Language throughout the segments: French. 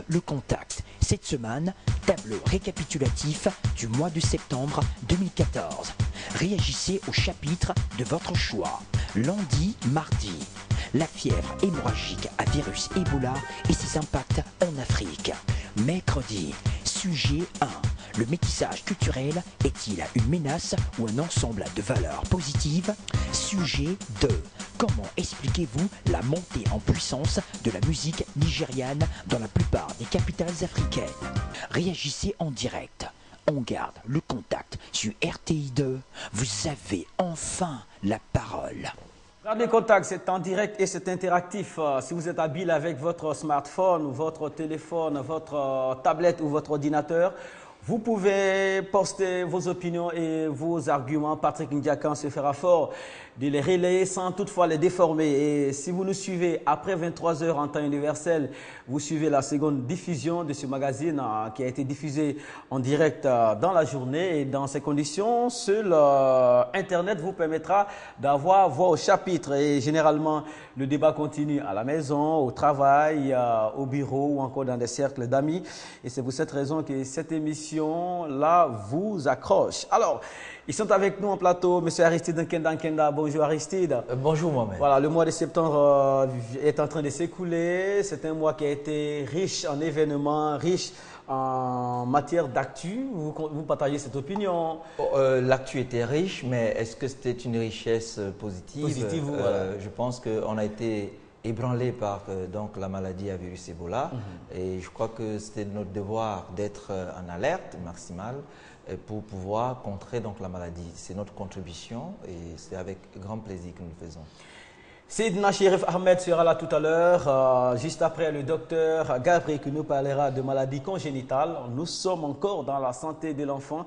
le contact. Cette semaine, tableau récapitulatif du mois de septembre 2014. Réagissez au chapitre de votre choix. Lundi, mardi, la fièvre hémorragique à virus Ebola et ses impacts en Afrique. Mercredi, sujet 1. Le métissage culturel est-il une menace ou un ensemble de valeurs positives? Sujet 2. Comment expliquez-vous la montée en puissance de la musique nigériane dans la plupart des capitales africaines? Réagissez en direct. On garde le contact sur RTI2. Vous avez enfin la parole. Gardez contact, c'est en direct et c'est interactif. Si vous êtes habile avec votre smartphone, votre téléphone, votre tablette ou votre ordinateur, vous pouvez poster vos opinions et vos arguments. Patrick Ndiakan se fera fort de les relayer sans toutefois les déformer. Et si vous nous suivez après 23 h en temps universel, vous suivez la seconde diffusion de ce magazine qui a été diffusé en direct dans la journée. Et dans ces conditions, seul Internet vous permettra d'avoir voix au chapitre. Et généralement, le débat continue à la maison, au travail, au bureau ou encore dans des cercles d'amis. Et c'est pour cette raison que cette émission-là vous accroche. Alors, ils sont avec nous en plateau, M. Aristide Nkenda. Bonjour Aristide. Bonjour Mohamed. Voilà, le mois de septembre est en train de s'écouler. C'est un mois qui a été riche en événements, riche en matière d'actu. Vous partagez cette opinion? L'actu était riche, mais est-ce que c'était une richesse positive? Voilà. Je pense qu'on a été ébranlé par donc, la maladie à virus Ebola. Et je crois que c'était notre devoir d'être en alerte maximale pour pouvoir contrer donc, la maladie. C'est notre contribution et c'est avec grand plaisir que nous le faisons. Seydina Chérif Ahmed sera là tout à l'heure, juste après le docteur Gabriel qui nous parlera de maladies congénitales. Nous sommes encore dans la santé de l'enfant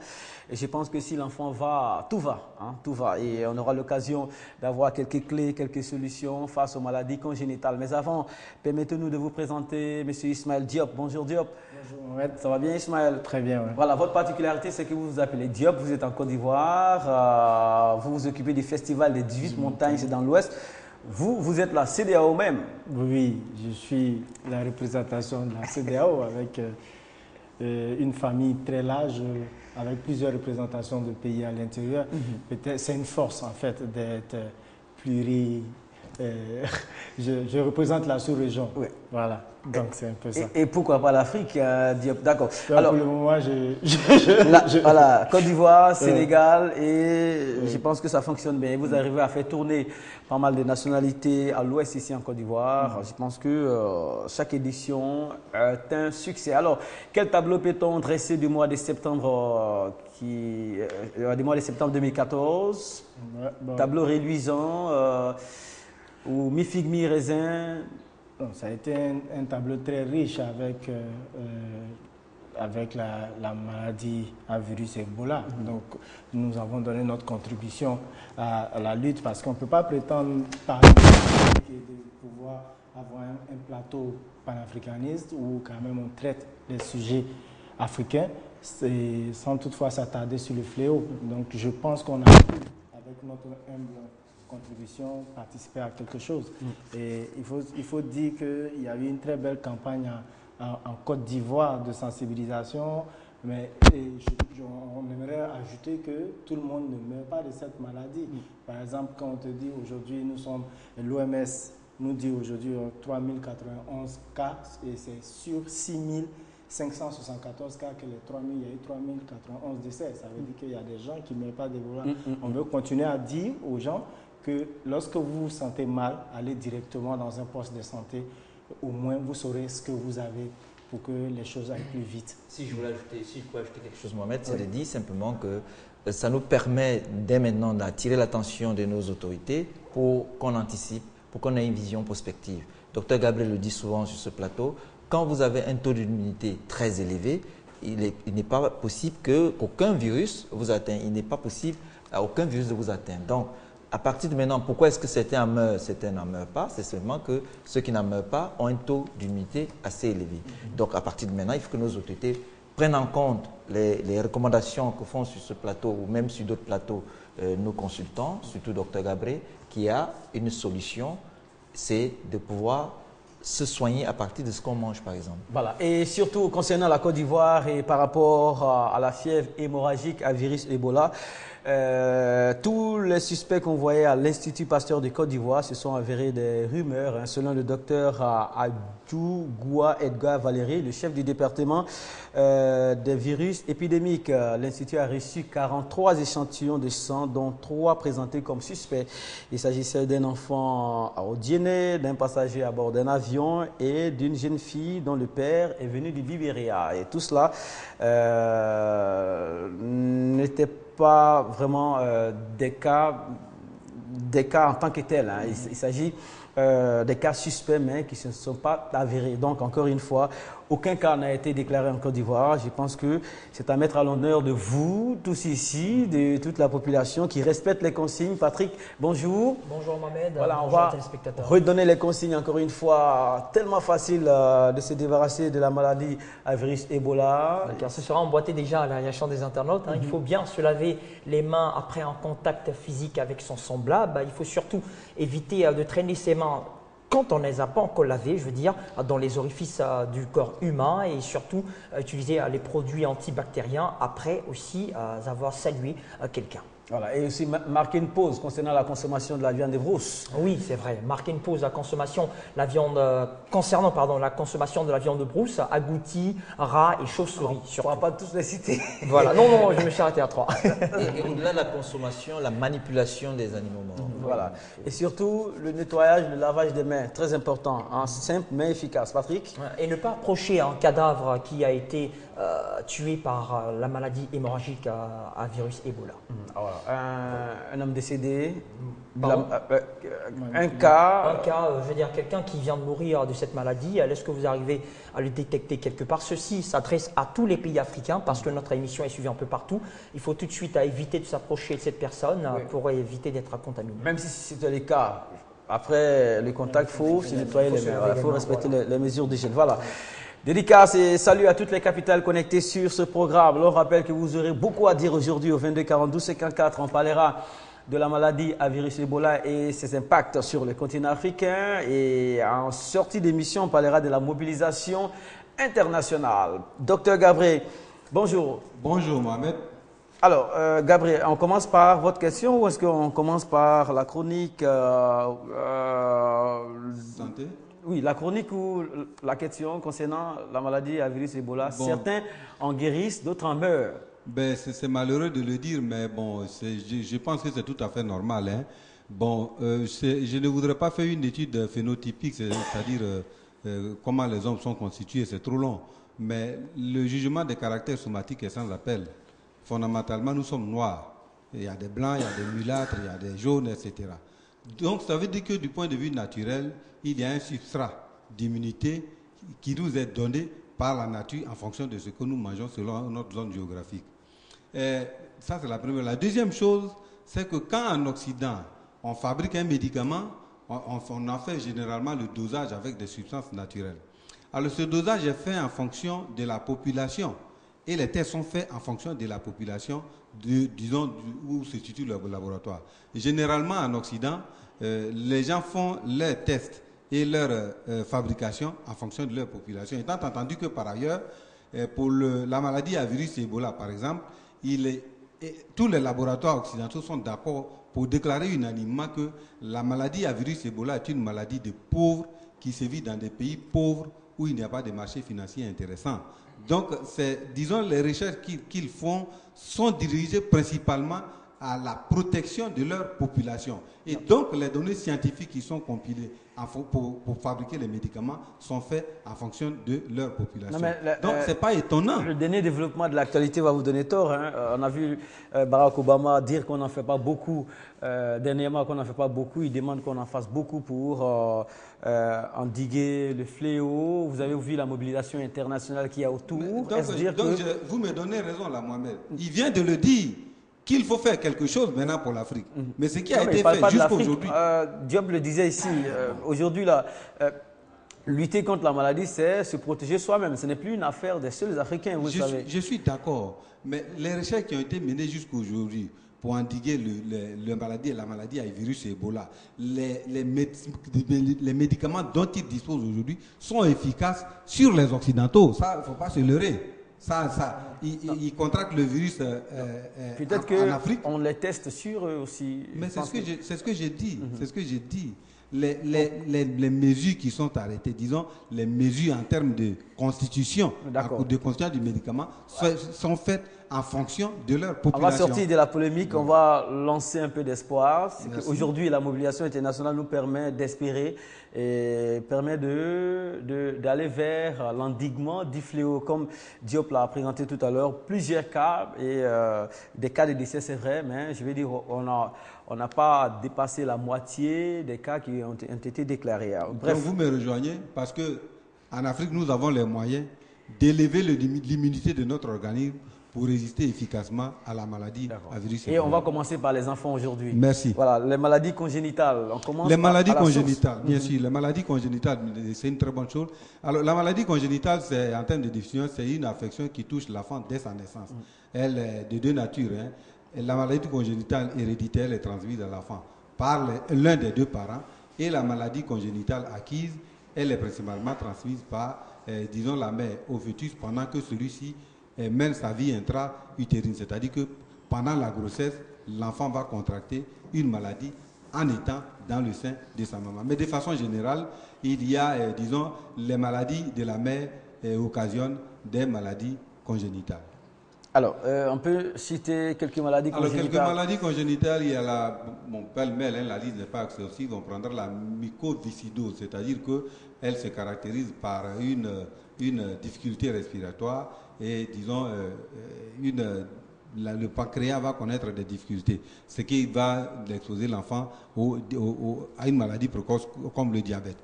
et je pense que si l'enfant va, tout va, hein, tout va. Et on aura l'occasion d'avoir quelques clés, quelques solutions face aux maladies congénitales. Mais avant, permettez-nous de vous présenter M. Ismaël Diop. Bonjour Diop. Bonjour Mohamed. Ça va bien Ismaël? Très bien, oui. Voilà, votre particularité, c'est que vous vous appelez Diop, vous êtes en Côte d'Ivoire, vous vous occupez du festival des 18 montagnes, c'est dans l'Ouest. Vous êtes la CEDEAO même? Oui, je suis la représentation de la CEDEAO avec une famille très large, avec plusieurs représentations de pays à l'intérieur. Peut-être c'est une force en fait d'être je représente la sous-région. Oui. Voilà, donc c'est un peu ça. Et pourquoi pas l'Afrique, Diop? D'accord. Alors, pour le moment, voilà, Côte d'Ivoire, Sénégal, et je pense que ça fonctionne bien. Vous arrivez à faire tourner pas mal de nationalités à l'Ouest ici en Côte d'Ivoire. Je pense que chaque édition est un succès. Alors, quel tableau peut-on dresser du mois de septembre du mois de septembre 2014? Tableau réluisant ou mi-figue, mi-raisin? Ça a été un tableau très riche avec la maladie à virus Ebola. Donc, nous avons donné notre contribution à la lutte parce qu'on ne peut pas prétendre parler de pouvoir avoir un plateau panafricaniste où quand même on traite des sujets africains sans toutefois s'attarder sur le fléau. Donc, je pense qu'on a pu, avec notre humble contribution, participer à quelque chose. Et il faut dire qu'il y a eu une très belle campagne en Côte d'Ivoire de sensibilisation, mais on aimerait ajouter que tout le monde ne meurt pas de cette maladie. Par exemple, quand on te dit aujourd'hui, l'OMS nous dit aujourd'hui 3091 cas, et c'est sur 6574 cas que il y a eu 3091 décès. Ça veut dire qu'il y a des gens qui ne meurent pas d'Ebola. On veut continuer à dire aux gens que lorsque vous vous sentez mal, allez directement dans un poste de santé. Au moins, vous saurez ce que vous avez pour que les choses aillent plus vite. Si je peux ajouter quelque chose, Mohamed, c'est de dire simplement que ça nous permet dès maintenant d'attirer l'attention de nos autorités pour qu'on anticipe, pour qu'on ait une vision prospective. Dr Gabriel le dit souvent sur ce plateau, quand vous avez un taux d'immunité très élevé, il n'est pas possible qu'aucun virus vous atteigne. Il n'est pas possible à aucun virus de vous atteindre. Donc, à partir de maintenant, pourquoi est-ce que certains en meurent, certains n'en meurent pas? C'est seulement que ceux qui n'en meurent pas ont un taux d'immunité assez élevé. Donc, à partir de maintenant, il faut que nos autorités prennent en compte les recommandations que font sur ce plateau ou même sur d'autres plateaux nos consultants, surtout Dr Gabriel, qui a une solution, c'est de pouvoir se soigner à partir de ce qu'on mange, par exemple. Voilà. Et surtout concernant la Côte d'Ivoire et par rapport à la fièvre hémorragique à virus Ebola, tous les suspects qu'on voyait à l'Institut Pasteur de Côte d'Ivoire se sont avérés des rumeurs. Hein, selon le docteur Adjou Goua Edgar Valéry, le chef du département des virus épidémiques, l'Institut a reçu 43 échantillons de sang, dont 3 présentés comme suspects. Il s'agissait d'un enfant au Guinée, d'un passager à bord d'un avion et d'une jeune fille dont le père est venu du Libéria. Et tout cela n'était pas vraiment des cas en tant que tels. Hein. Il s'agit des cas suspects, mais qui ne se sont pas avérés. Donc, encore une fois, aucun cas n'a été déclaré en Côte d'Ivoire. Je pense que c'est à mettre à l'honneur de vous, tous ici, de toute la population qui respecte les consignes. Patrick, bonjour. Bonjour Mohamed, voilà, bonjour on va téléspectateurs. redonner les consignes encore une fois. Tellement facile de se débarrasser de la maladie à virus Ebola. Car ce sera emboîté déjà à la chambre des internautes. Hein. Il faut bien se laver les mains après un contact physique avec son semblable. Il faut surtout éviter de traîner ses mains quand on ne les a pas encore lavés, je veux dire, dans les orifices du corps humain, et surtout utiliser les produits antibactériens après aussi avoir salué quelqu'un. Voilà, et aussi marquer une pause concernant la consommation de la viande de brousse. Oui, c'est vrai. Marquer une pause à consommation, concernant la consommation de la viande de brousse, agouti, rat et chauve-souris. On ne pourra pas tous les citer. Voilà, non, je me suis arrêté à 3. Et au-delà de la consommation, la manipulation des animaux morts. Voilà. Et surtout, le nettoyage, le lavage des mains, très important, hein, simple mais efficace. Patrick? Et ne pas approcher un cadavre qui a été tué par la maladie hémorragique à virus Ebola. Voilà. Un homme décédé, un cas, je veux dire, quelqu'un qui vient de mourir de cette maladie, est-ce que vous arrivez à le détecter quelque part? Ceci s'adresse à tous les pays africains parce que notre émission est suivie un peu partout. Il faut tout de suite éviter de s'approcher de cette personne pour éviter d'être contaminé. Même si c'était le cas, après le contact, il faut se nettoyer les mains. Il faut respecter les mesures d'hygiène. Voilà. Dédicace et salut à toutes les capitales connectées sur ce programme. On rappelle que vous aurez beaucoup à dire aujourd'hui au 22 42 54. On parlera de la maladie à virus Ebola et ses impacts sur le continent africain. Et en sortie d'émission, on parlera de la mobilisation internationale. Docteur Gabriel, bonjour. Bonjour Mohamed. Alors, Gabriel, on commence par votre question ou est-ce qu'on commence par la chronique Santé. Oui, la chronique ou la question concernant la maladie à virus Ebola. Bon. Certains en guérissent, d'autres en meurent. Ben, c'est malheureux de le dire, mais bon, je pense que c'est tout à fait normal. Hein. Bon, je ne voudrais pas faire une étude phénotypique, c'est-à-dire comment les hommes sont constitués, c'est trop long. Mais le jugement des caractères somatiques est sans appel. Fondamentalement, nous sommes noirs. Il y a des blancs, il y a des mulâtres, il y a des jaunes, etc. Donc, ça veut dire que du point de vue naturel, il y a un substrat d'immunité qui nous est donné par la nature en fonction de ce que nous mangeons selon notre zone géographique. Ça, c'est la première. La deuxième chose, c'est que quand en Occident, on fabrique un médicament, on en fait généralement le dosage avec des substances naturelles. Alors, ce dosage est fait en fonction de la population. Et les tests sont faits en fonction de la population, disons, où se situe le laboratoire. Généralement, en Occident, les gens font leurs tests et leur fabrication en fonction de leur population. Étant entendu que, par ailleurs, pour la maladie à virus Ebola, par exemple, tous les laboratoires occidentaux sont d'accord pour déclarer unanimement que la maladie à virus Ebola est une maladie de pauvres qui sévit dans des pays pauvres où il n'y a pas de marché financier intéressant. Donc, disons, les recherches qu'ils font sont dirigées principalement à la protection de leur population. Et donc, les données scientifiques qui sont compilées pour fabriquer les médicaments sont faites en fonction de leur population. Donc, ce n'est pas étonnant. Le dernier développement de l'actualité va vous donner tort. Hein. On a vu Barack Obama dire qu'on n'en fait pas beaucoup. Dernièrement, qu'on n'en fait pas beaucoup. Il demande qu'on en fasse beaucoup pour endiguer le fléau. Vous avez vu la mobilisation internationale qu'il y a autour. Vous me donnez raison là, Mohamed. Il vient de le dire. Qu'il faut faire quelque chose maintenant pour l'Afrique. Mais ce qui a été fait jusqu'à aujourd'hui. Diop le disait ici, aujourd'hui, lutter contre la maladie, c'est se protéger soi-même. Ce n'est plus une affaire des seuls Africains, vous savez. Je suis d'accord. Mais les recherches qui ont été menées jusqu'à aujourd'hui pour endiguer la maladie à virus Ebola. Les médicaments dont ils disposent aujourd'hui sont efficaces sur les Occidentaux. Ça, il ne faut pas se leurrer. Ils contractent le virus peut-être en Afrique. On les teste sur eux aussi. Mais c'est ce que j'ai dit. C'est ce que j'ai dit. Les mesures qui sont arrêtées, disons, les mesures en termes de constitution, du médicament, sont faites en fonction de leur population. On va sortir de la polémique, on va lancer un peu d'espoir. Aujourd'hui, la mobilisation internationale nous permet d'espérer et permet d'aller vers l'endiguement du fléau. Comme Diop l'a présenté tout à l'heure, plusieurs cas et des cas de décès, c'est vrai, mais je vais dire, on n'a pas dépassé la moitié des cas qui ont été déclarés. Bref. Donc vous me rejoignez parce qu'en Afrique, nous avons les moyens d'élever l'immunité de notre organisme pour résister efficacement à la maladie à virus. Et on va commencer par les enfants aujourd'hui. Merci. Voilà, les maladies congénitales. On commence les maladies par la congénitales, bien sûr. Les maladies congénitales, c'est une très bonne chose. Alors, la maladie congénitale, c'est, en termes de définition, c'est une affection qui touche l'enfant dès sa naissance. Elle est de deux natures. Et la maladie congénitale héréditaire est transmise à l'enfant par l'un des deux parents. Et la maladie congénitale acquise, elle est principalement transmise par, disons, la mère au fœtus pendant que celui-ci mène sa vie intra-utérine. C'est-à-dire que pendant la grossesse, l'enfant va contracter une maladie en étant dans le sein de sa maman. Mais de façon générale, il y a, disons, les maladies de la mère occasionnent des maladies congénitales. Alors, on peut citer quelques maladies congénitales. Alors, quelques maladies congénitales, il y a pêle-mêle, la liste n'est pas exhaustive, on prendra la mucoviscidose, c'est-à-dire qu'elle se caractérise par une difficulté respiratoire et, disons, le pancréas va connaître des difficultés, ce qui va exposer l'enfant à une maladie précoce comme le diabète.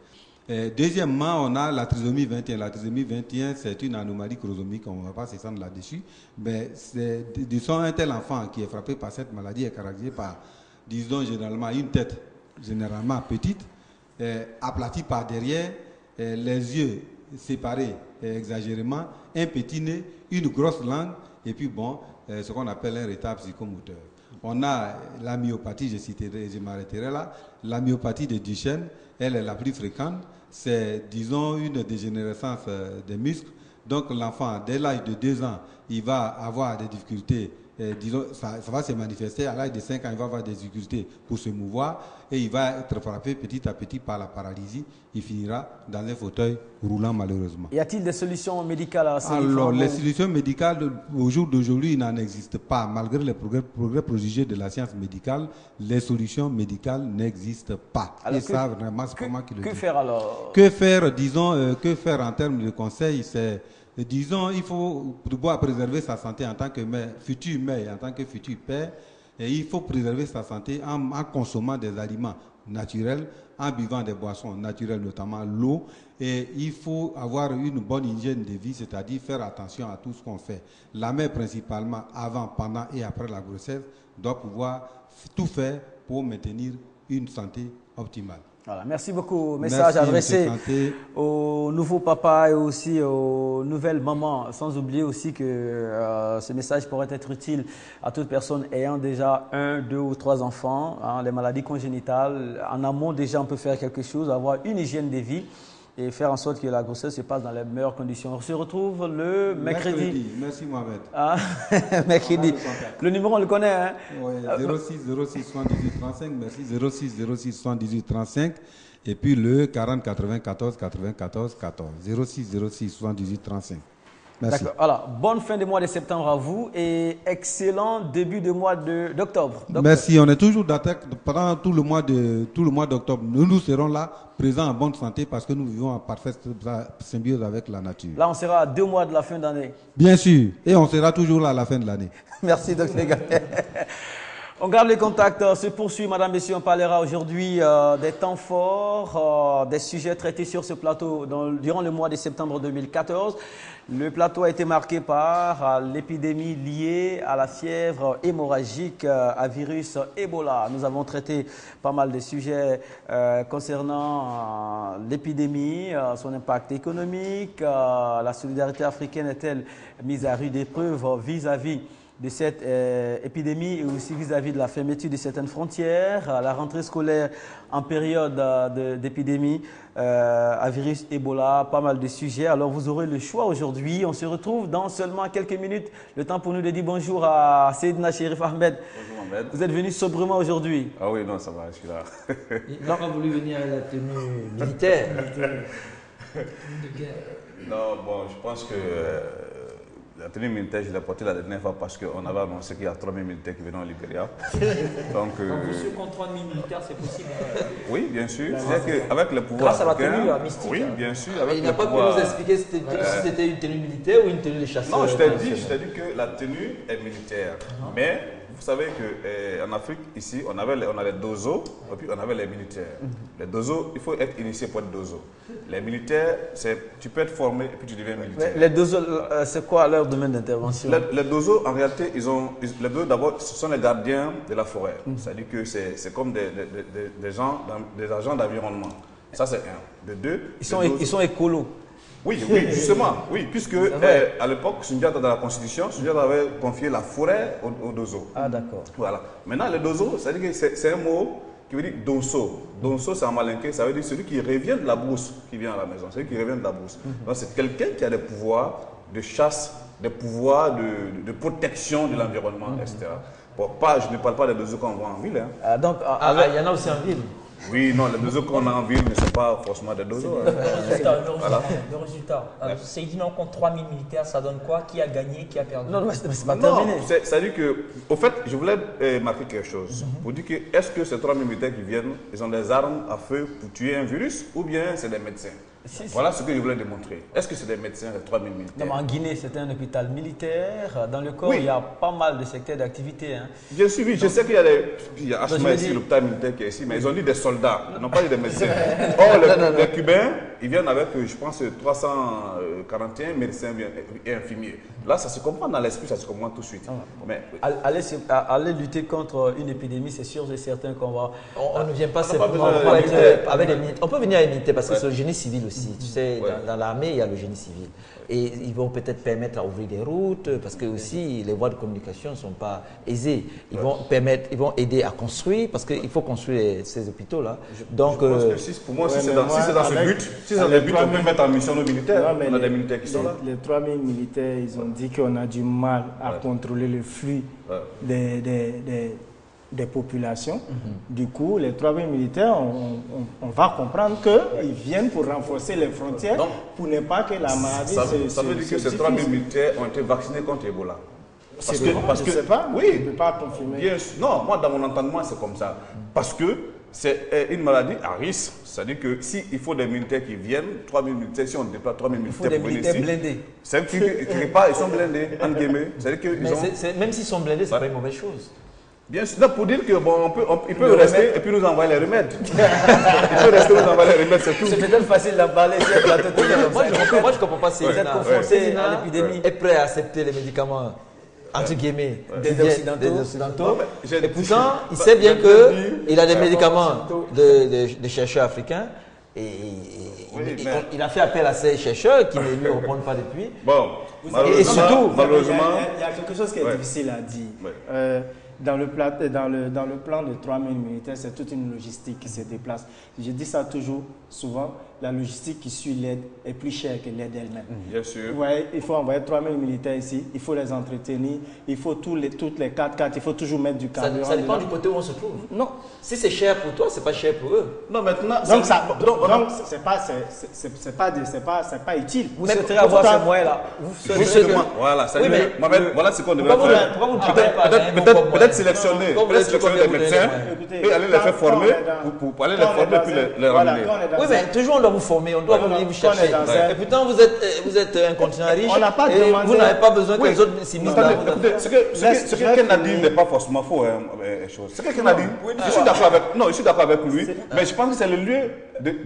Deuxièmement, on a la trisomie 21. La trisomie 21, c'est une anomalie chromosomique, on ne va pas s'étendre là-dessus. Mais disons, un tel enfant qui est frappé par cette maladie est caractérisé par, disons, généralement une tête généralement petite, aplatie par derrière, les yeux séparés exagérément, un petit nez, une grosse langue, et puis bon, ce qu'on appelle un retard psychomoteur. On a la myopathie, je m'arrêterai là. La myopathie de Duchenne, elle est la plus fréquente. C'est, disons, une dégénérescence des muscles. Donc l'enfant, dès l'âge de 2 ans, il va avoir des difficultés. Disons, ça va se manifester à l'âge de 5 ans, il va avoir des difficultés pour se mouvoir et il va être frappé petit à petit par la paralysie. Il finira dans un fauteuil roulant malheureusement. Y a-t-il des solutions médicales à ces Alors, les solutions médicales, au jour d'aujourd'hui, il n'en existe pas. Malgré les progrès prodigieux de la science médicale, les solutions médicales n'existent pas. Alors et ça, vraiment, c'est pas moi qui le dis. Que faire alors? Que faire, disons, que faire en termes de conseils, c'est... Disons, il faut pouvoir préserver sa santé en tant que mère, future mère, en tant que futur père. Et il faut préserver sa santé en consommant des aliments naturels, en buvant des boissons naturelles, notamment l'eau. Et il faut avoir une bonne hygiène de vie, c'est-à-dire faire attention à tout ce qu'on fait. La mère, principalement, avant, pendant et après la grossesse, doit pouvoir tout faire pour maintenir une santé optimale. Voilà, merci beaucoup. Message adressé aux nouveaux papas et aussi aux nouvelles mamans. Sans oublier aussi que ce message pourrait être utile à toute personne ayant déjà 1, 2 ou 3 enfants. Les maladies congénitales, en amont déjà on peut faire quelque chose, avoir une hygiène de vie et faire en sorte que la grossesse se passe dans les meilleures conditions. On se retrouve le mercredi. Merci Mohamed. Mercredi. Le numéro on le connaît. Hein? Oui, 06 06 78 35, merci. 06 06 78 35 et puis le 40 94 94 14. 06 06 78 35. Merci. D'accord. Alors, bonne fin de mois de septembre à vous et excellent début de mois d'octobre. Merci. On est toujours d'attaque pendant tout le mois d'octobre. Nous serons là, présents en bonne santé parce que nous vivons en parfaite symbiose avec la nature. Là, on sera à 2 mois de la fin d'année. Bien sûr. Et on sera toujours là à la fin de l'année. Merci, Dr. Gabé. On garde les contacts, se poursuit, madame, messieurs, on parlera aujourd'hui des temps forts, des sujets traités sur ce plateau durant le mois de septembre 2014. Le plateau a été marqué par l'épidémie liée à la fièvre hémorragique à virus Ebola. Nous avons traité pas mal de sujets concernant l'épidémie, son impact économique, la solidarité africaine est-elle mise à rude épreuve vis-à-vis de cette épidémie et aussi vis-à-vis de la fermeture de certaines frontières, à la rentrée scolaire en période d'épidémie, à virus Ebola, pas mal de sujets. Alors vous aurez le choix aujourd'hui. On se retrouve dans seulement quelques minutes. Le temps pour nous de dire bonjour à Seydina Chérif Ahmed. Bonjour Ahmed. Vous êtes venu sobrement aujourd'hui. Ah oui, non, ça va, je suis là. Il n'a pas voulu venir à la tenue militaire. Non, bon, je pense que la tenue militaire, je l'ai portée la dernière fois parce qu'on avait annoncé qu'il y a 3000 militaires qui venaient au Libéria. Donc, Vous sûr contre 3000 militaires, c'est possible. oui, bien sûr. C'est-à-dire qu'avec le pouvoir Grâce à la africain, tenue mystique. oui, bien sûr. Avec Il le n'a pas pu pouvoir- nous expliquer si c'était une tenue militaire ou une tenue de chasseurs. Non, je t'ai dit que la tenue est militaire. Mais vous savez qu'en Afrique, ici, on a les dozos et puis on avait les militaires. Les dozos, il faut être initié pour être dozo. Les militaires, tu peux être formé et puis tu deviens militaire. Mais les deux autres, c'est quoi leur domaine d'intervention? Les dozos, en réalité, les deux d'abord, ce sont les gardiens de la forêt. C'est-à-dire que c'est comme des agents d'environnement. Ça, c'est un. De deux, Ils sont écolos. oui, justement, oui, puisque à l'époque, Sundiata, dans la Constitution, Sundiata avait confié la forêt aux dozos. Ah, d'accord. Voilà. Maintenant, les dozos, c'est-à-dire que c'est un mot qui veut dire donso. Donso, c'est en malinqué, ça veut dire celui qui revient de la brousse, qui vient à la maison, celui qui revient de la brousse. Donc, c'est quelqu'un qui a des pouvoirs de chasse, des pouvoirs de protection de l'environnement, etc. Bon, je ne parle pas des dozos qu'on voit en ville. Hein. Il y en a aussi en ville. Oui, non, les dozos qu'on a en ville ne sont pas forcément des dozos. Hein. Le résultat. Seydina contre 3000 militaires, ça donne quoi? Qui a gagné? Qui a perdu? Non, mais c'est pas Non, terminé. c'est-à-dire que, au fait, je voulais marquer quelque chose. Pour dire que, est-ce que ces 3000 militaires qui viennent, ils ont des armes à feu pour tuer un virus ou bien c'est des médecins? Voilà ce que je voulais démontrer. Est-ce que c'est des médecins, les 3000 militaires? Non, mais en Guinée, c'est un hôpital militaire. Dans le corps, Oui. il y a pas mal de secteurs d'activité. Hein. Bien sûr, oui, je sais qu'il y a il y a je HMA veux ici, dire- l'hôpital militaire qui est ici, mais ils ont dit des soldats, ils n'ont pas dit des médecins. Or, les Cubains, ils viennent avec, je pense, 341 médecins et infirmiers. Là, ça se comprend dans l'esprit, ça se comprend tout de suite. Mais Aller lutter contre une épidémie, c'est sûr et certain qu'on va. On ne vient pas pas simplement besoin de pour être militaire. avec des militaires. On peut venir à les militaires parce que Ouais. c'est le génie civil aussi. Tu sais, Ouais. dans l'armée, il y a le génie civil. Et ils vont peut-être permettre à ouvrir des routes parce que aussi les voies de communication ne sont pas aisées. Ils vont aider à construire parce qu'il faut construire ces hôpitaux-là. Donc, je pense que pour moi, ouais, si mais c'est dans moi, ce avec- but, si c'est dans avec le but, on peut 3000 mettre en mission nos militaires. Non, mais On a des militaires qui sont là. Les 3000 militaires, ils ont dit qu'on a du mal à Ouais. contrôler le flux Ouais. des populations. Du coup, les 3000 militaires, on va comprendre qu'ils viennent pour renforcer les frontières, Donc, pour ne pas que la maladie Ça veut dire que ces 3000 militaires ont été vaccinés contre Ebola. Parce que, je ne sais pas, je ne oui, peux pas confirmer. bien sûr. Non, moi, dans mon entendement, c'est comme ça. Parce que c'est une maladie à risque. C'est-à-dire que s'il faut des militaires qui viennent, 3000 militaires, si on déploie 3000 Il faut militaires des pour venir militaires ici, blindés. c'est quelque part, ils sont blindés, entre guillemets. C'est-à-dire qu'ils mais ont... même s'ils sont blindés, c'est pas une mauvaise chose. Bien sûr, non, pour dire que bon, ils peuvent rester et puis nous envoyer les remèdes. Ils peuvent rester, nous envoyer les remèdes, c'est tout. C'est peut-être facile d'en parler sur le plateau télé comme ça. Moi, je comprends pas Vous êtes Seydina. confronté Seydina à l'épidémie. est prêt à accepter les médicaments entre guillemets Des occidentaux. Non, mais j'ai- Et pourtant, il sait bien qu'il a des médicaments de chercheurs africains et il a fait appel à ces chercheurs qui ne lui répondent pas depuis. Bon, Et surtout, malheureusement, Il y a quelque chose qui est Ouais. difficile à dire. Ouais. Dans le plan de 3000 militaires, c'est toute une logistique qui se déplace. Je dis ça toujours, souvent, la logistique qui suit l'aide est plus chère que l'aide elle-même. bien sûr. Ouais, il faut envoyer 3000 militaires ici, il faut les entretenir, il faut toutes les 4x4, il faut toujours mettre du carburant. ça dépend dedans. du côté où on se trouve. Non. Si c'est cher pour toi, c'est pas cher pour eux. Non, maintenant, Donc, ça, donc, donc c'est pas utile. Vous Mais souhaiterez avoir pourtant- ces moyens-là. voilà, Oui, mais- voilà ce qu'on devrait Pourquoi vous faire. ne parlez pas Peut-être sélectionner, Quand vous peut-être êtes sélectionner combien des vous médecins donnez Écoutez, et aller les faire former pour aller les former puis les ramener. Oui, mais toujours on doit vous former, on doit venir vous chercher. Quand on est dans Et pourtant, vous êtes un continent riche On n'a pas et demandé- vous n'avez pas besoin que Oui. les autres s'immiscent dans Attendez, votre écoutez, ce que quelqu'un a dit n'est pas forcément faux. Ce que quelqu'un a dit, je suis d'accord avec, non, je suis d'accord avec lui, mais je pense que c'est le lieu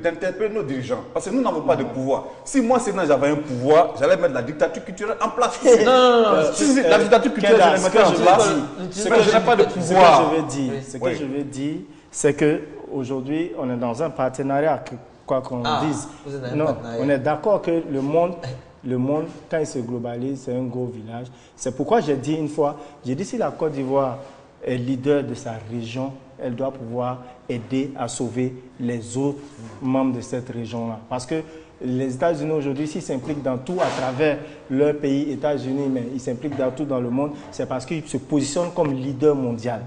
d'interpeller nos dirigeants. Parce que nous n'avons pas de pouvoir. Si moi, Sénat, j'avais un pouvoir, j'allais mettre la dictature culturelle en place. Non. Si la dictature culturelle, je la mettrais en place. Mais je n'ai pas de pouvoir. Ce que je veux dire, c'est que aujourd'hui, on est dans un partenariat, quoi qu'on Ah, dise. vous êtes dans un Non, partenariat. on est d'accord que le monde le monde, quand il se globalise, c'est un gros village. C'est pourquoi j'ai dit une fois, j'ai dit si la Côte d'Ivoire est leader de sa région, elle doit pouvoir aider à sauver les autres membres de cette région-là. Parce que les États-Unis aujourd'hui, s'ils s'impliquent dans tout à travers leur pays, États-Unis, mais ils s'impliquent dans tout dans le monde, c'est parce qu'ils se positionnent comme leader mondial.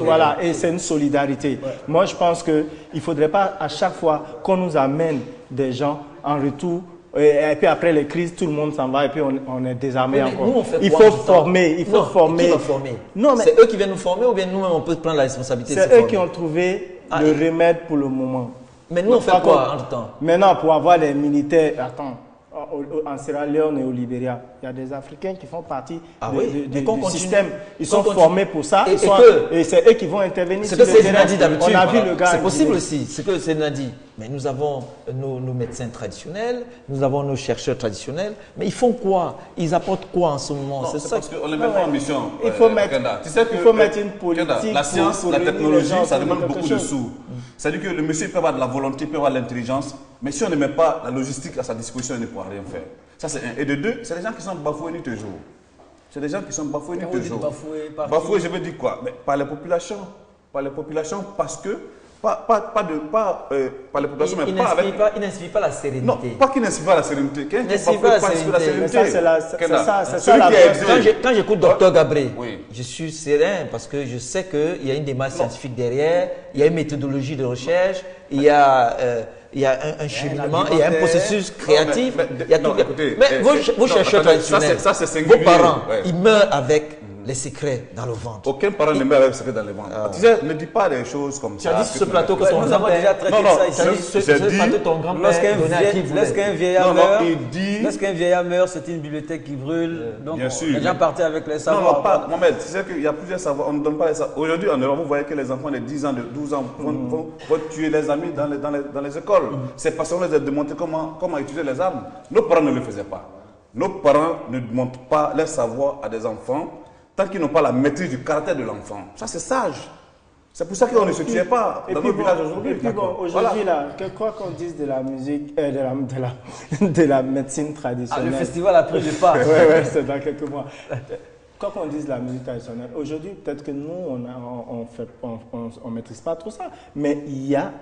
Voilà, et c'est une solidarité. Ouais. Moi, je pense qu'il ne faudrait pas à chaque fois qu'on nous amène des gens en retour, et puis après les crises, tout le monde s'en va et puis on est désarmé encore. Nous, on fait il faut former, il faut former. Qui va former? Non, mais c'est eux qui viennent nous former ou bien nous-mêmes on peut prendre la responsabilité de se former? C'est eux qui ont trouvé le remède pour le moment. Mais nous, on fait quoi en tout temps? Maintenant, pour avoir les militaires, attends, en Sierra Leone et au Libéria, il y a des Africains qui font partie du système. Ils sont formés pour ça. Et c'est eux qui vont intervenir. C'est que c'est Nadi d'habitude. On a vu le gars. C'est possible aussi. C'est que c'est Nadi. Mais nous avons nos médecins traditionnels, nous avons nos chercheurs traditionnels. Mais ils font quoi? Ils apportent quoi en ce moment? C'est ça. Parce qu'on les met pas en mission. Il faut mettre une politique. La science, la technologie, ça demande beaucoup de sous. C'est-à-dire que le monsieur peut avoir de la volonté, peut avoir de l'intelligence, mais si on ne met pas la logistique à sa disposition, il ne pourra rien faire. Ça, c'est un. Et de deux, c'est des gens qui sont bafoués nuit et jour. C'est des gens qui sont bafoués nuit et jour. Bafoués, je veux dire quoi? Mais par les populations. Par les populations, parce que. Pas les populations, mais pas avec. Il n'inscrit pas la sérénité. Non, pas qu'il n'inscrit pas la sérénité. Qu'il n'inscrit pas la sérénité. C'est ça la Quand j'écoute Dr Gabré, je suis serein parce que je sais qu'il y a une démarche scientifique derrière, il y a une méthodologie de recherche, il y a un cheminement, il y a un processus créatif. Mais vos chercheurs traditionnels, vos parents, ils meurent avec les secrets dans le ventre. Aucun parent ne meurt avec les secrets dans le ventre. Tu sais, ne dis pas des choses comme ça. Tu as dit sur ce plateau que ton grand-père déjà traité ça ici. Lorsqu'un vieillard meurt, c'est une bibliothèque qui brûle. Donc, les gens partaient avec les savoirs. Non, pas. Mohamed, tu sais qu'il y a plusieurs savoirs. On ne donne pas les savoirs. Aujourd'hui, en Europe, vous voyez que les enfants de 10 ans, de 12 ans vont tuer les amis dans les écoles. C'est parce qu'on les a démontré comment utiliser les armes. Nos parents ne le faisaient pas. Nos parents ne montrent pas leur savoir à des enfants tant qu'ils n'ont pas la maîtrise du caractère de l'enfant. Ça, c'est sage. C'est pour ça qu'on ne se tuait pas dans nos villages aujourd'hui. Et puis bon, aujourd'hui, quoi qu'on dise de la musique, de la médecine traditionnelle. Le festival a pris le pas. Oui, c'est dans quelques mois. Quoi qu'on dise de la musique traditionnelle, aujourd'hui, peut-être que nous, on maîtrise pas trop ça. Mais il y a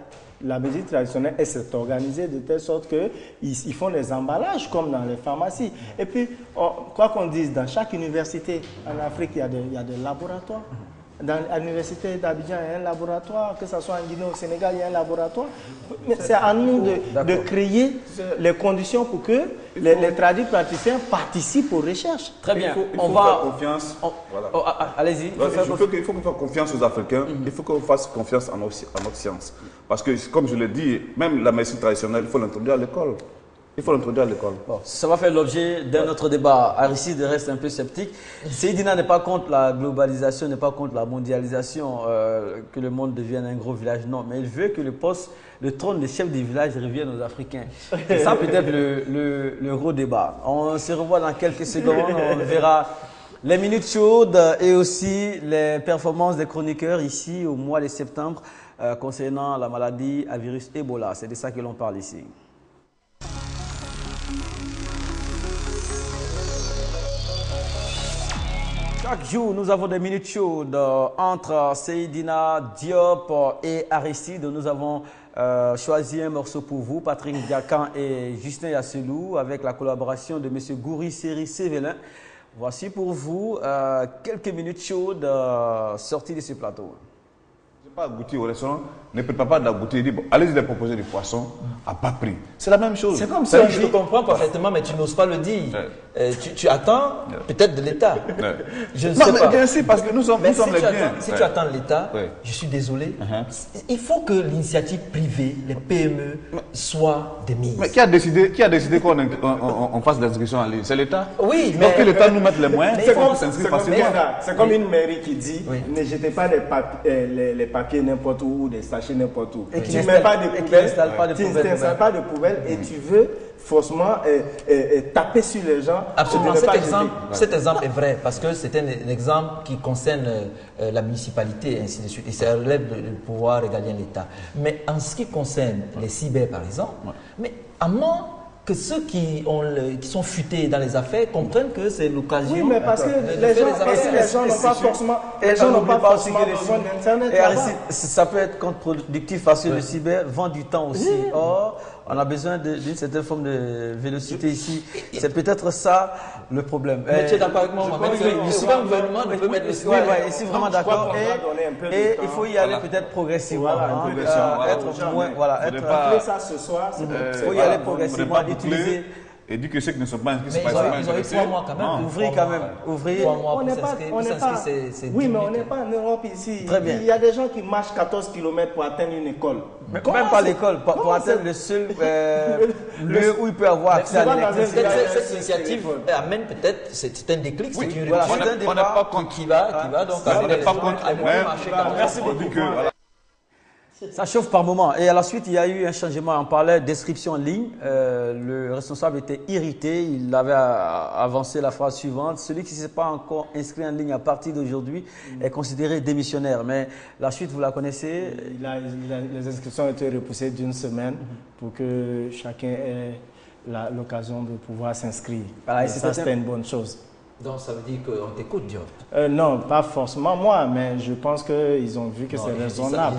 la musique traditionnelle, elle s'est organisée de telle sorte qu'ils font les emballages comme dans les pharmacies. Et puis, quoi qu'on dise, dans chaque université en Afrique, il y a des laboratoires. À l'université d'Abidjan, il y a un laboratoire, que ce soit en Guinée ou au Sénégal, il y a un laboratoire. C'est à nous de créer les conditions pour que les tradipraticiens participent aux recherches. Très bien. Il faut faire confiance. Allez-y. Il faut faire confiance aux Africains. Il faut qu'on fasse confiance en notre science. Parce que, comme je l'ai dit, même la médecine traditionnelle, il faut l'introduire à l'école. Il faut l'introduire à l'école. Bon, ça va faire l'objet d'un autre débat. Aristide reste un peu sceptique. Seydina n'est pas contre la globalisation, n'est pas contre la mondialisation, que le monde devienne un gros village. Non, mais il veut que le trône de chef des villages revienne aux Africains. C'est ça peut-être le gros débat. On se revoit dans quelques secondes. On verra les minutes chaudes et aussi les performances des chroniqueurs ici au mois de septembre concernant la maladie à virus Ebola. C'est de ça que l'on parle ici. Chaque jour, nous avons des minutes chaudes entre Seydina Diop et Aristide. Nous avons choisi un morceau pour vous, Patrick Diakan et Justin Yasselou, avec la collaboration de M. Gouri Seri Sévélin. Voici pour vous quelques minutes chaudes sorties de ce plateau. Je n'ai pas goûté au restaurant, ne prépare pas de la goûter. Il dit, bon, allez-y les proposer du poisson à bas prix. C'est la même chose. C'est comme ça. Je te comprends parfaitement, mais tu n'oses pas le dire. Tu attends peut-être de l'État. Je ne sais pas. Bien sûr, parce que nous sommes les biens. Si tu attends de l'État, je suis désolé. Il faut que l'initiative privée, les PME, soient des mises. Mais qui a décidé qu'on fasse l'inscription en ligne? C'est l'État. Oui, mais. Donc que l'État nous mette les moyens, c'est comme une mairie qui dit ne jetez pas les papiers n'importe où ou des sachets n'importe où. Et tu ne mets pas de poubelles, tu n'installes pas de poubelles et tu veux forcément taper sur les gens. Absolument, cet exemple est vrai parce que c'est un exemple qui concerne la municipalité et ainsi de suite et ça relève du pouvoir régalien de l'État. Mais en ce qui concerne les cyber par exemple, mais à que ceux qui sont futés dans les affaires comprennent que c'est l'occasion. Oui, mais parce que les gens n'ont pas forcément, besoin d'Internet. Et Aristide, ça peut être contre-productif parce que le cyber vend du temps aussi. Oui. Or, on a besoin d'une certaine forme de vélocité ici. C'est peut-être ça le problème. Mais tu es d'accord avec moi, le cyber gouvernement ne peut mettre le cyber. Oui, je suis vraiment d'accord. Et il faut y aller peut-être progressivement. Être moins. Voilà, être ça ce soir. Il faut y aller progressivement, utiliser. Et dit que ceux qui ne sont pas inscrits, c'est pas ça. Ils ont eu 3 mois quand même. Ouvrir quand même. Ouvrir. 3 mois pour s'inscrire, c'est oui, mais on n'est pas en Europe ici. Très bien. Il y a des gens qui marchent 14 km pour atteindre une école. Même pas l'école, pour atteindre le seul lieu où il peut avoir accès à l'électricité. Cette initiative amène peut-être, c'est un déclic, c'est une révolution. On n'est pas contre. Qui va donc on n'est pas contre. Merci beaucoup. Ça chauffe par moment. Et à la suite, il y a eu un changement. On parlait d'inscription en ligne. Le responsable était irrité. Il avait avancé la phrase suivante. Celui qui ne s'est pas encore inscrit en ligne à partir d'aujourd'hui est considéré démissionnaire. Mais la suite, vous la connaissez. Les inscriptions ont été repoussées d'une semaine pour que chacun ait l'occasion de pouvoir s'inscrire. Voilà, ça, c'était une bonne chose. Donc ça veut dire qu'on t'écoute, Diop? Non, pas forcément moi, mais je pense qu'ils ont vu que c'est raisonnable.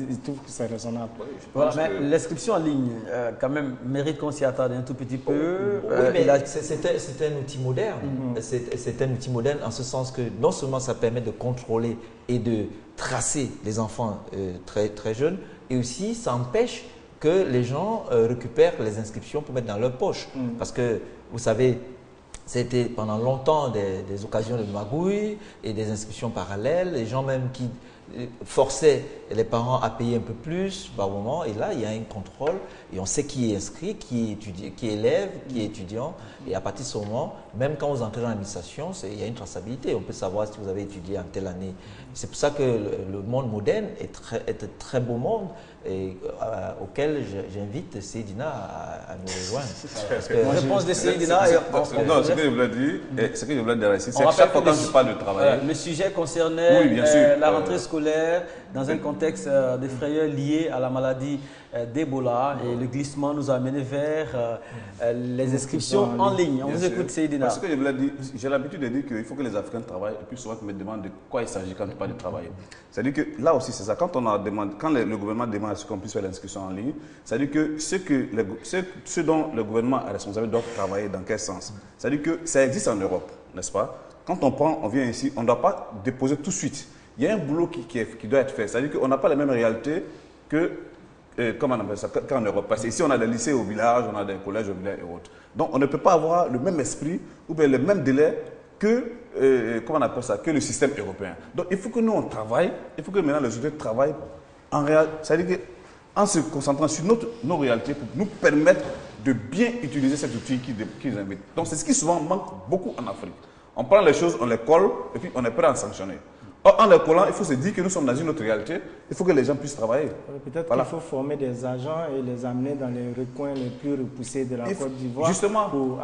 Ils trouvent que c'est raisonnable. Voilà, mais l'inscription en ligne, quand même, mérite qu'on s'y attarde un tout petit peu. Oui, mais c'est un outil moderne. C'est un outil moderne en ce sens que non seulement ça permet de contrôler et de tracer les enfants très jeunes, et aussi ça empêche que les gens récupèrent les inscriptions pour mettre dans leur poche. Parce que, vous savez, c'était pendant longtemps des occasions de magouille et des inscriptions parallèles, les gens même qui forçaient les parents à payer un peu plus par moment. Et là, il y a un contrôle et on sait qui est inscrit, qui est élève, qui est étudiant. Et à partir de ce moment, même quand vous entrez dans l'administration, il y a une traçabilité. On peut savoir si vous avez étudié en telle année. C'est pour ça que le monde moderne est un très beau monde et auquel j'invite Seydina à nous rejoindre. La réponse de Seydina. Non, ce que je voulais dire, c'est que chaque fois quand je parle de travail. Le sujet concernait la rentrée scolaire dans un contexte de frayeur lié à la maladie d'Ebola et le glissement nous a amené vers les inscriptions en ligne. On vous écoute, Seydina. Parce que je voulais dire, j'ai l'habitude de dire qu'il faut que les Africains travaillent et puis souvent ils me demandent de quoi il s'agit quand tu parles de travailler. C'est-à-dire que là aussi c'est ça, quand le gouvernement demande à ce qu'on puisse faire l'inscription en ligne, c'est-à-dire que ce dont le gouvernement est responsable doit travailler dans quel sens? C'est-à-dire que ça existe en Europe, n'est-ce pas? Quand on vient ici, on ne doit pas déposer tout de suite. Il y a un boulot qui doit être fait. C'est-à-dire qu'on n'a pas la même réalité comment on appelle ça, qu'en Europe. Parce qu'ici, on a des lycées au village, on a des collèges au village et autres. Donc, on ne peut pas avoir le même esprit ou bien le même délai que, comment on appelle ça, que le système européen. Donc, il faut que nous, on travaille. Il faut que maintenant, les autorités travaillent en réalité. C'est-à-dire qu'en se concentrant sur nos réalités pour nous permettre de bien utiliser cet outil qu'ils invitent. Donc, c'est ce qui souvent manque beaucoup en Afrique. On prend les choses, on les colle et puis on est prêt à en sanctionner. Or, en les collant, il faut se dire que nous sommes dans une autre réalité. Il faut que les gens puissent travailler. Peut-être qu'il faut former des agents et les amener dans les recoins les plus repoussés de la Côte d'Ivoire. Justement. Pour